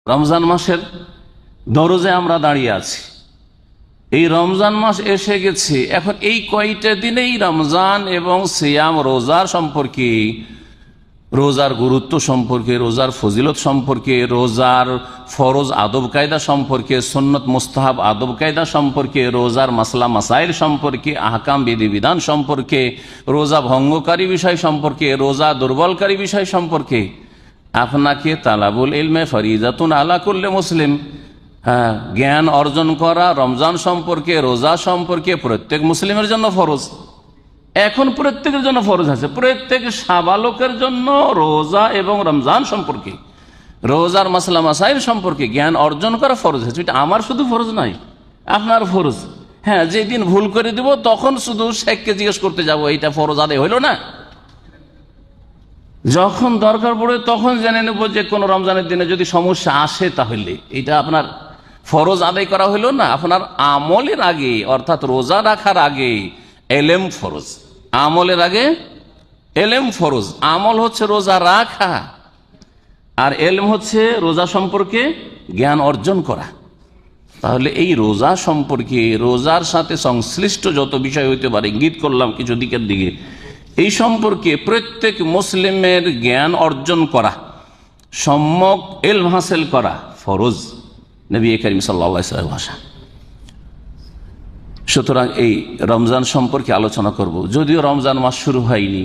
রমজান মাসের দরজে আমরা দাঁড়িয়ে আছি। এই রমজান মাস এসে গেছে। এখন এই কয়টা দিনেই রমজান এবং সিয়াম রোজার সম্পর্কে, রোজার গুরুত্ব সম্পর্কে, রোজার ফজিলত সম্পর্কে, রোজার ফরজ আদব কায়দা সম্পর্কে, সুন্নত মুস্তাহাব আদব কায়দা সম্পর্কে, রোজার মাসলা মাসাইল সম্পর্কে, আহকাম বিধিবিধান সম্পর্কে, রোজা ভঙ্গকারী বিষয় সম্পর্কে, রোজা দুর্বলকারী বিষয় সম্পর্কে আপনাকে তালাবুল ইলমে ফরিজাতুন আলা কুল্লি মুসলিম, জ্ঞান অর্জন করা রমজান সম্পর্কে, রোজা সম্পর্কে প্রত্যেক মুসলিমের জন্য ফরজ। এখন প্রত্যেকের জন্য ফরজ আছে, প্রত্যেক সাবালকের জন্য রোজা এবং রমজান সম্পর্কে, রোজার মাসলা মাসাইল সম্পর্কে জ্ঞান অর্জন করা ফরজ আছে। এটা আমার শুধু ফরজ নয়, আপনার ফরজ। হ্যাঁ, যেদিন ভুল করে দিব তখন শুধু শেখকে জিজ্ঞেস করতে যাব এইটা ফরজ আদায় হইল না। যখন দরকার পড়ে তখন জেনে নেব যে কোন রমজানের দিনে যদি সমস্যা আসে তাহলে এটা আপনার ফরজ আদায় করা হইল না। আপনার আমলের আগে, অর্থাৎ রোজা রাখার আগে এলেম ফরজ, আমলের আগে এলেম ফরজ। আমল হচ্ছে রোজা রাখা, আর এলম হচ্ছে রোজা সম্পর্কে জ্ঞান অর্জন করা। তাহলে এই রোজা সম্পর্কে, রোজার সাথে সংশ্লিষ্ট যত বিষয় হইতে পারে, ইঙ্গিত করলাম কিছু দিকের দিকে, এই সম্পর্কে প্রত্যেক মুসলিমের জ্ঞান অর্জন করা, সম্যক ইলম হাসিল করা ফরজ, নবী করিম সাল্লাল্লাহু আলাইহি ওয়াসাল্লামের ভাষা। সুতরাং এই রমজান সম্পর্কে আলোচনা করব। যদিও রমজান মাস শুরু হয়নি,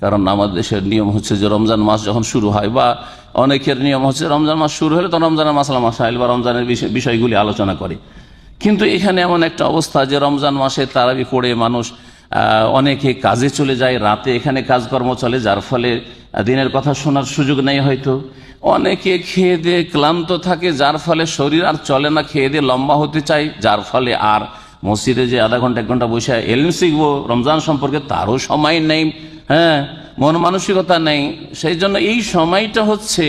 কারণ আমাদের দেশের নিয়ম হচ্ছে যে রমজান মাস যখন শুরু হয়, বা অনেকের নিয়ম হচ্ছে রমজান মাস শুরু হলে তো রমজানের মাসলা মাসাইল বা রমজানের বিষয়গুলি আলোচনা করে। কিন্তু এখানে এমন একটা অবস্থা যে রমজান মাসে তারাবি পড়ে মানুষ অনেকে কাজে চলে যায়, রাতে এখানে কাজকর্ম চলে, যার ফলে দিনের কথা শোনার সুযোগ নেই। হয়তো অনেকে খেয়ে দিয়ে ক্লান্ত থাকে, যার ফলে শরীর আর চলে না, খেয়ে দিয়ে লম্বা হতে চায়, যার ফলে আর মসজিদে যে আধা ঘন্টা এক ঘন্টা বসে এলম শিখবো রমজান সম্পর্কে তারও সময় নেই, হ্যাঁ, মন মানসিকতা নেই। সেই জন্য এই সময়টা হচ্ছে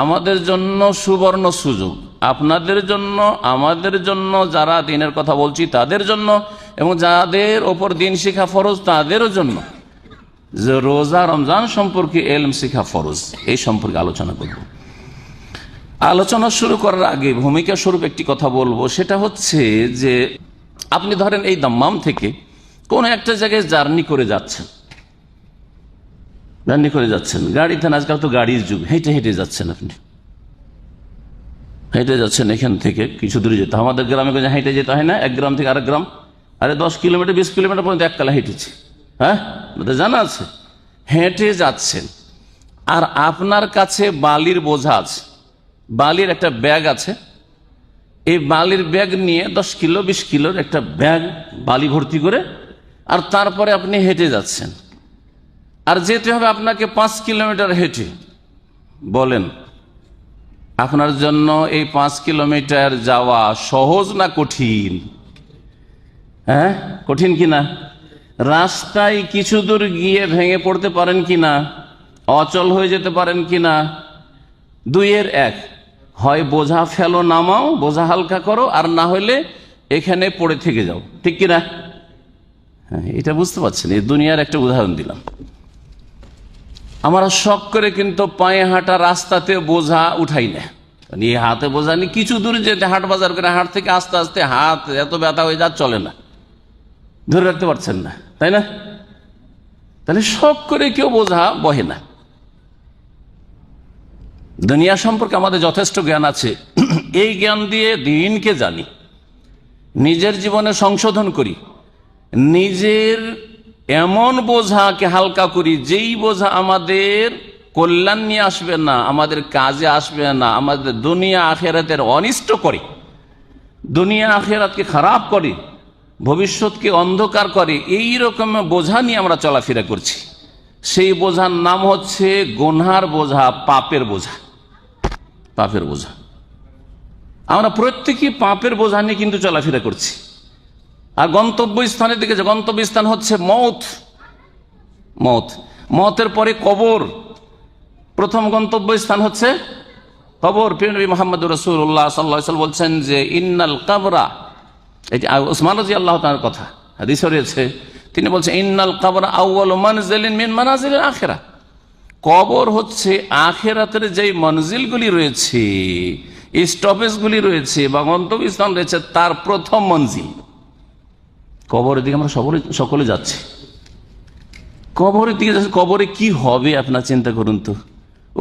আমাদের জন্য সুবর্ণ সুযোগ, আপনাদের জন্য, আমাদের জন্য, যারা দিনের কথা বলছি তাদের জন্য, এবং যাদের ওপর দিন শিখা ফরজ তাদেরও জন্য, যে রোজা রমজান সম্পর্কে এলম শিখা ফরজ। এই সম্পর্কে আলোচনা করব। আলোচনা শুরু করার আগে ভূমিকা স্বরূপ একটি কথা বলবো, সেটা হচ্ছে যে আপনি ধরেন এই দাম্মাম থেকে কোন একটা জায়গায় জার্নি করে যাচ্ছেন, গাড়িতে, আজকাল তো গাড়ির যুগ, হেঁটে হেঁটে যাচ্ছেন, আপনি হেঁটে যাচ্ছেন, এখান থেকে কিছু দূরে যেতে। আমাদের গ্রামে হেঁটে যেতে হয় না, এক গ্রাম থেকে আরেক গ্রাম, আরে 10 কিলোমিটার 20 কিলোমিটার পর্যন্ত এককালে হেঁটেছি, হ্যাঁ, জানা আছে। হেঁটে যাচ্ছেন আর আপনার কাছে বালির বোঝা আছে, বালির একটা ব্যাগ আছে, এই বালির ব্যাগ নিয়ে 10 কিলো 20 কিলোর একটা ব্যাগ বালি ভর্তি করে, আর তারপরে আপনি হেঁটে যাচ্ছেন, আর যেতে হবে আপনাকে 5 কিলোমিটার হেঁটে। বলেন আপনার জন্য এই 5 কিলোমিটার যাওয়া সহজ না কঠিন? হ্যাঁ, কঠিন কিনা? রাস্তায় কিছু দূর গিয়ে ভেঙে পড়তে পারেন কিনা, অচল হয়ে যেতে পারেন কিনা? দুইয়ের এক, হয় বোঝা ফেলো, নামাও, বোঝা হালকা করো, আর না হলে এখানে পড়ে থেকে যাও, ঠিক কিনা? হ্যাঁ, এটা বুঝতে পারছেন, এই দুনিয়ার একটা উদাহরণ দিলাম। আমরা শখ করে কিন্তু পায়ে হাঁটা রাস্তাতে বোঝা উঠাই না, এই হাতে বোঝা নিয়ে কিছু দূর যেতে, হাট বাজার করে, হাট থেকে আস্তে আস্তে হাত এত ব্যথা হয়ে যা, চলে না, ধরে রাখতে পারছেন না, তাই না? তাহলে শখ করে কেউ বোঝা বহে না। দুনিয়া সম্পর্কে আমাদের যথেষ্ট জ্ঞান আছে, এই জ্ঞান দিয়ে দিনকে জানি, নিজের জীবনে সংশোধন করি, নিজের এমন বোঝাকে হালকা করি যেই বোঝা আমাদের কল্যাণ নিয়ে আসবে না, আমাদের কাজে আসবে না, আমাদের দুনিয়া আখেরাতের অনিষ্ট করে, দুনিয়া আখেরাতকে খারাপ করে, ভবিষ্যৎকে অন্ধকার করে, এই রকম বোঝা নিয়ে আমরা চলাফেরা করছি। সেই বোঝার নাম হচ্ছে গুনহার বোঝা, পাপের বোঝা, পাপের বোঝা। আমরা প্রত্যেকেই পাপের বোঝা নিয়ে কিন্তু চলাফেরা করছি। আর গন্তব্যস্থানের দিকে, যে গন্তব্যস্থান হচ্ছে মৌত, মৌতের পরে কবর, প্রথম গন্তব্যস্থান হচ্ছে কবর। প্রিয় নবী মুহাম্মদ রাসূলুল্লাহ সাল্লাল্লাহু আলাইহি ওয়াসাল্লাম বলছেন যে ইন্নাল কবরা, এটি উসমান রাদিয়াল্লাহু তাআলার কথা, হাদিস রয়েছে, তিনি বলছেন ইন্নাল কবরা আউয়ালু মানজিলিন মিন মানাজিলিল আখিরাহ, কবর হচ্ছে আখেরাতের যে মঞ্জিলগুলি রয়েছে, স্টপেজগুলি রয়েছে বা গন্তব্যস্থান রয়েছে, তার প্রথম মঞ্জিল। কবরের দিকে আমরা সকলে যাচ্ছি, কবরের দিকে যাচ্ছি। কবরে কি হবে আপনার চিন্তা করুন তো।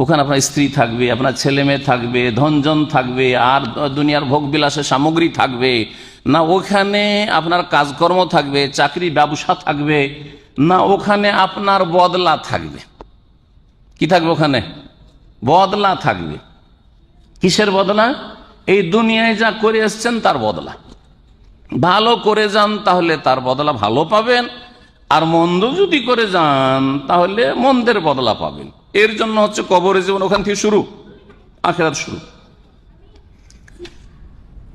ওখানে আপনার স্ত্রী থাকবে, আপনার ছেলে মেয়ে থাকবে, ধনজন থাকবে, আর দুনিয়ার ভোগ বিলাসের সামগ্রী থাকবে না? ওখানে আপনার কাজকর্ম থাকবে, চাকরি ব্যবসা থাকবে না? ওখানে আপনার বদলা থাকবে। কি থাকবে ওখানে? বদলা থাকবে। কিসের বদলা? এই দুনিয়ায় যা করে এসছেন তার বদলা। ভালো করে যান তাহলে তার বদলা ভালো পাবেন, আর মন্দ যদি করে যান তাহলে মন্দের বদলা পাবেন। এর জন্য হচ্ছে কবরে জীবন, ওখান থেকে শুরু, আখিরাত শুরু।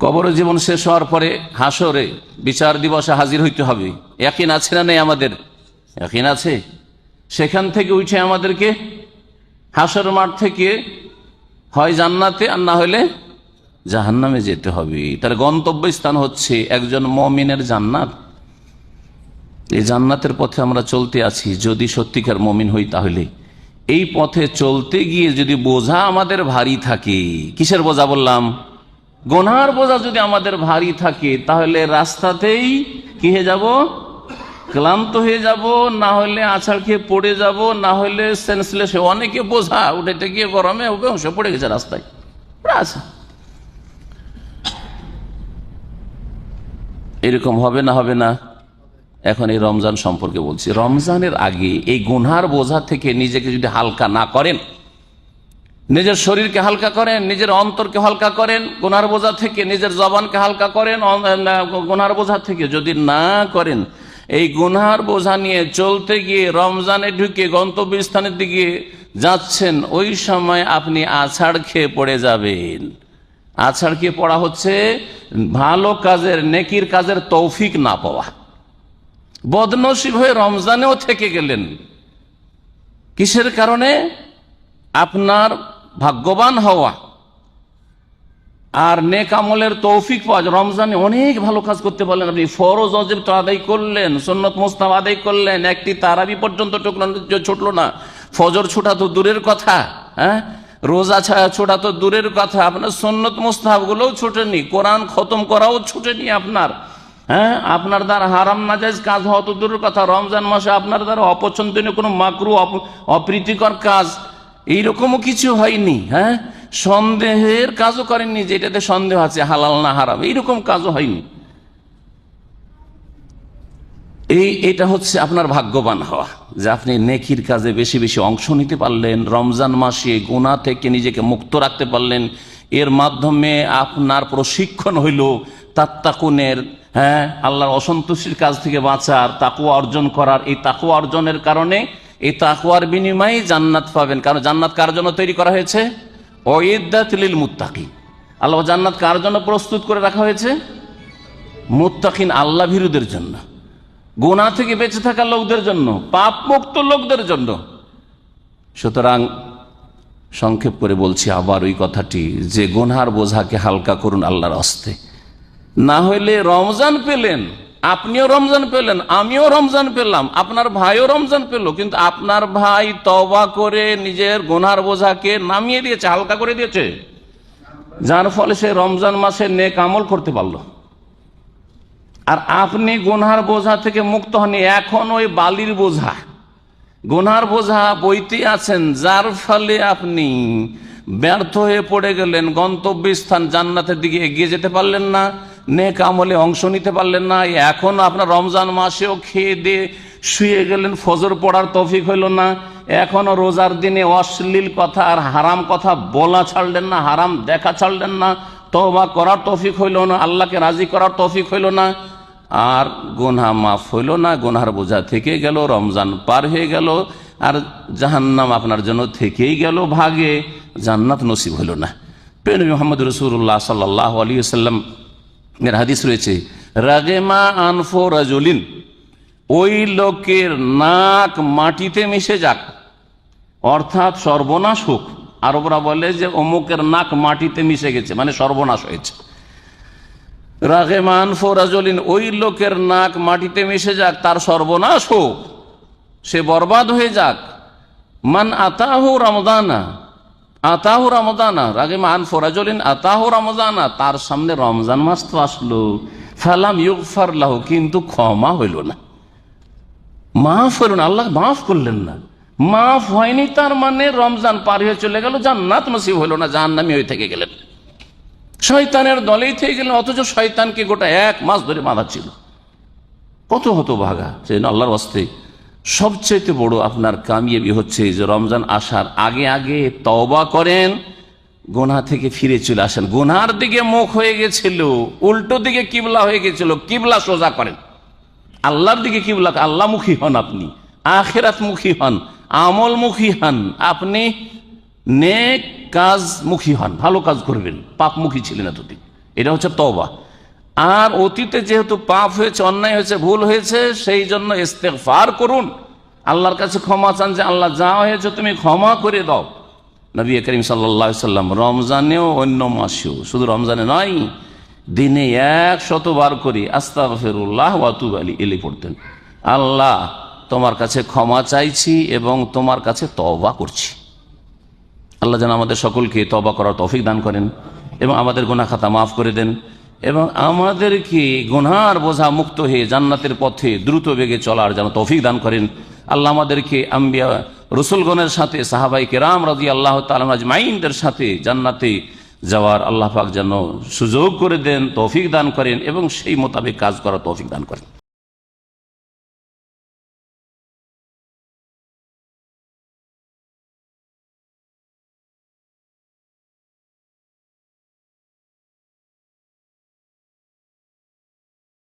কবরে জীবন শেষ হওয়ার পরে হাসরে বিচার দিবসে হাজির হইতে হবে। ইয়াকিন আছে না নেই? আমাদের ইয়াকিন আছে। সেখান থেকে উঠে আমাদেরকে হাসর মাঠ থেকে হয় জান্নাতে আর না হলে জাহান্নামে যেতে হবে। তার গন্তব্যস্থান হচ্ছে একজন মুমিনের জান্নাত। এই জান্নাতের পথে আমরা চলতে আছি। যদি সত্যিকার মুমিন হই তাহলে এই পথে চলতে গিয়ে যদি বোঝা আমাদের ভারী থাকে, কিসের বোঝা বললাম? গুনার বোঝা যদি আমাদের ভারী থাকে তাহলে রাস্তাতেই কি হয়ে যাব? ক্লান্ত হয়ে যাব, না হলে আছাড় খেয়ে পড়ে যাব, না হলে সেন্সলেস। অনেকে বোঝা উঠেতে গিয়ে গরমে বসে পড়ে গেছে রাস্তায়। আচ্ছা, এরকম হবে না? হবে না? এখন এই রমজান সম্পর্কে বলছি। রমজানের আগে এই গুনহার বোঝা থেকে নিজেকে যদি হালকা না করেন, নিজের শরীরকে হালকা করেন, নিজের অন্তরকে হালকা করেন, গুনহার বোঝা থেকে নিজের জবানকে হালকা করেন, গুনহার বোঝা থেকে যদি না করেন, এই গুনহার বোঝা নিয়ে চলতে গিয়ে রমজানে ঢুকে গন্তব্যস্থানের দিকে যাচ্ছেন, ওই সময় আপনি আছাড় খেয়ে পড়ে যাবেন। আছাড় খেয়ে পড়া হচ্ছে ভালো কাজের, নেকির কাজের তৌফিক না পাওয়া। বদনসিব হয়ে রমজানেও থেকে গেলেন। কিসের কারণে? আপনার ভাগ্যবান হওয়া আর নেক আমলের তৌফিক পাওয়া। রমজানে অনেক ভালো কাজ করতে পারলেন আপনি। ফরজ ওয়াজিব তো আদায় করলেন, সুন্নত মুস্তাহাব আদায় করলেন, একটি তারাবি পর্যন্ত ছুটলো না। ফজর ছুটা তো দূরের কথা, হ্যাঁ, রোজা ছোটা তো দূরের কথা, আপনার সুন্নত মুস্তাহাব গুলোও ছুটেনি, কোরআন খতম করাও ছুটেনি আপনার। হ্যাঁ, আপনার দ্বারা হারাম নাজায়েজ কাজ হওয়া তো দূরের কথা, রমজান মাসে আপনার দ্বারা অপছন্দনীয় কোনো মাকরু অপ্রীতিকর কাজ এইরকমও কিছু হয়নি। হ্যাঁ, সন্দেহের কাজও করেননি, যেটাতে সন্দেহ আছে হালাল না হারাম, এইরকম কাজও হয়নি। এটা হচ্ছে আপনার ভাগ্যবান হওয়া, যে আপনি নেকির কাজে বেশি বেশি অংশ নিতে পারলেন, রমজান মাসে গুনাহ থেকে নিজেকে মুক্ত রাখতে পারলেন। এর মাধ্যমে আপনার প্রশিক্ষণ হইল তাত্তাকুনের, হ্যাঁ, আল্লাহর অসন্তুষ্টির কাজ থেকে বাঁচার, তাকওয়া অর্জন করার। এই তাকওয়া অর্জনের কারণে, এই তাকওয়ার বিনিময়ে জান্নাত পাবেন। কারণ জান্নাত কার জন্য তৈরি করা হয়েছে? উইদ্দাত লিল মুত্তাকিন। আল্লাহ জান্নাত কার জন্য প্রস্তুত করে রাখা হয়েছে? মুত্তাকিন, আল্লাহ ভীরুদের জন্য, গুনাহ থেকে বেঁচে থাকা লোকদের জন্য, পাপ মুক্ত লোকদের জন্য। সুতরাং সংক্ষেপ করে বলছি আবার ওই কথাটি, যে গুনহার বোঝাকে হালকা করুন আল্লাহর হস্তে। না হইলে রমজান পেলেন, আপনিও রমজান পেলেন, আমিও রমজান পেলাম, আপনার ভাইও রমজান পেল, কিন্তু আপনার ভাই তওবা করে নিজের গুনহার বোঝাকে নামিয়ে দিয়েছে, হালকা করে দিয়েছে, যার ফলে সে রমজান মাসে নেক আমল করতে পারলো। আর আপনি গুনহার বোঝা থেকে মুক্ত হননি, এখন ওই বালির বোঝা, গুনহার বোঝা বইতে আছেন, যার ফলে আপনি ব্যর্থ হয়ে পড়ে গেলেন, গন্তব্যস্থান জান্নাতের দিকে এগিয়ে যেতে পারলেন না, নেক আমলে অংশ নিতে পারলেন না। এখন আপনার রমজান মাসেও খেয়ে দিয়ে শুয়ে গেলেন, ফজর পড়ার তৌফিক হইল না। এখনো রোজার দিনে অশ্লীল কথা আর হারাম কথা বলা ছাড়লেন না, হারাম দেখা ছাড়লেন না, তওবা করার তৌফিক হইল না, আল্লাহকে রাজি করার তৌফিক হইল না, আর গুনাহ মাফ হইল না, গুনার বোঝা থেকে গেল, রমজান পার হয়ে গেল, আর জাহান্নাম আপনার জন্য থেকেই গেল ভাগে, জান্নাত নসিব হইল না। প্রিয় নবী মুহাম্মদ রাসূলুল্লাহ সাল্লাল্লাহু আলাইহি ওয়াসাল্লাম এর হাদিস রয়েছে, রাগেমা আনফু রাজুলিন, ওই লোকের নাক মাটিতে মিশে যাক, অর্থাৎ সর্বনাশ হোক। আরবরা বলে যে অমুকের নাক মাটিতে মিশে গেছে, মানে সর্বনাশ হয়েছে। রাগেমান ফোরাজলিন, ওই লোকের নাক মাটিতে মিশে যাক, তার সর্বনাশ হোক, সে বরবাদ হয়ে যাক। মান আতাহু রমজানা, আতাহু রমজানা রাগে মান ফরাজলিন আতাহু রমজানা, তার সামনে রমজান মাস তো আসলো, ফালাম ইউগফার লাহু, কিন্তু ক্ষমা হইল না, মাফ হইল না, আল্লাহ মাফ করলেন না। মাফ হয়নি তার মানে রমজান পার হয়ে চলে গেল, জান্নাত নসিব হইল না, জাহান্নামী হয়ে থেকে গেলেন, শয়তানের দলেই থেকে গেলেন। অথচ শয়তানকে গোটা 1 মাস ধরে বাঁধা ছিল। কত হতভাগা। সেই আল্লাহর ওয়াস্তে সবচেয়ে বড় আপনার কামিয়াবি হচ্ছে যে রমজান আসার আগে আগে তওবা করেন, গুনাহ থেকে ফিরে চলে আসেন। গুনার দিকে মুখ হয়ে গেছিল, উল্টো দিকে কিবলা হয়ে গেছিল, কিবলা সোজা করেন, আল্লাহর দিকে কিবলা, আল্লাহমুখী হন, আপনি আখিরাতমুখী হন, আমলমুখী হন, আপনি নেক কাজ মুখী হন, ভালো কাজ করবেন, পাপমুখী ছিলেন এতদিন। এটা হচ্ছে তওবা। আর অতীতে যেহেতু পাপ হয়েছে, অন্যায় হয়েছে, ভুল হয়েছে, সেই জন্য ইস্তেগফার করুন, আল্লাহর কাছে ক্ষমা চান যে আল্লাহ যা হয়েছে তুমি ক্ষমা করে দাও। নবী করিম সাল্লাল্লাহু আলাইহি সাল্লাম রমজানেও অন্য মাসেও, শুধু রমজানে নয়, দিনে 100 বার করে আস্তাগফিরুল্লাহ ওয়া আতুবু ইলাইহি পড়তেন। আল্লাহ তোমার কাছে ক্ষমা চাইছি এবং তোমার কাছে তওবা করছি। আল্লাহ যেন আমাদের সকলকে তওবা করার তৌফিক দান করেন এবং আমাদের গুনাহ খাতা মাফ করে দেন এবং আমাদেরকে গুনার বোঝা মুক্ত হয়ে জান্নাতের পথে দ্রুত বেগে চলার যেন তৌফিক দান করেন। আল্লাহ আমাদেরকে আম্বিয়া রসুলগণের সাথে সাহাবাই কেরাম রাদিয়াল্লাহু তাআলা আজমাইনদের সাথে জান্নাতে যাওয়ার আল্লাহ পাক যেন সুযোগ করে দেন, তৌফিক দান করেন এবং সেই মোতাবেক কাজ করার তৌফিক দান করেন।